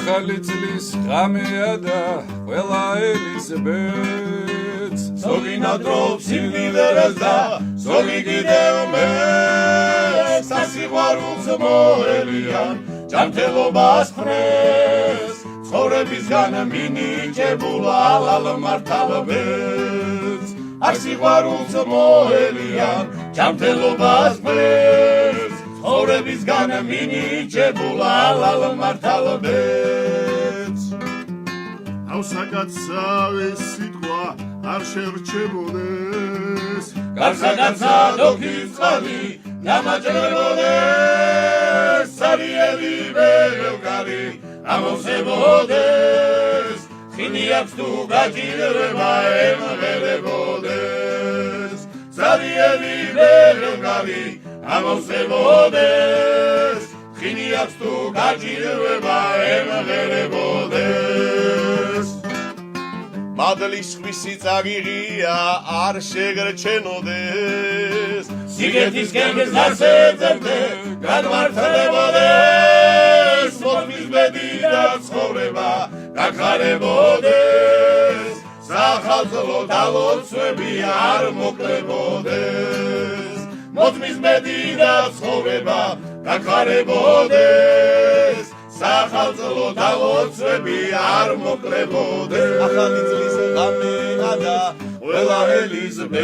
ახალი წლის ღამეა და ყველა ელიზაბეთს ზოგი ნადრობს სიმღერას და ზოგი კიდევ მეს სასიყვარულს მოელიან ჯანმრთელობას ხრეს ცხოვრებისგან მინიჭებულ ალალ მართალბებს არ სიყვარულს მოელიან ჯანმრთელობას ხრეს ცხოვრებისგან მინიჭებულ ალალ მართალბებს ავსაკაცავის სიტყვა არ შერჩებოდეს გარსაკაცა დოქის წყალი დამაჭრებოდეს სარიელი ბევრი ამოვსებოდეს ხინი აქვს თუ გაჭირება ემღერებოდეს სარიელი ბევრი ამოვსებოდეს ხინი აქვს თუ გაჭირება ემღერებოდეს მადლის ხვისი წაგიღია არ შეგრჩენოდეს სიგეთის გასეძებდე გადმართლებოდეს მოწმის ბედი და ცხოვრება გახარებოდეს სახალხო დალოცვები არ მოკლებოდეს მოწმის ბედი და ცხოვრება გახარებოდეს სახალხო დალოცვები არ მოკლებოდეს ახალი წლის ღამეა და ყველა ელიზაბეთს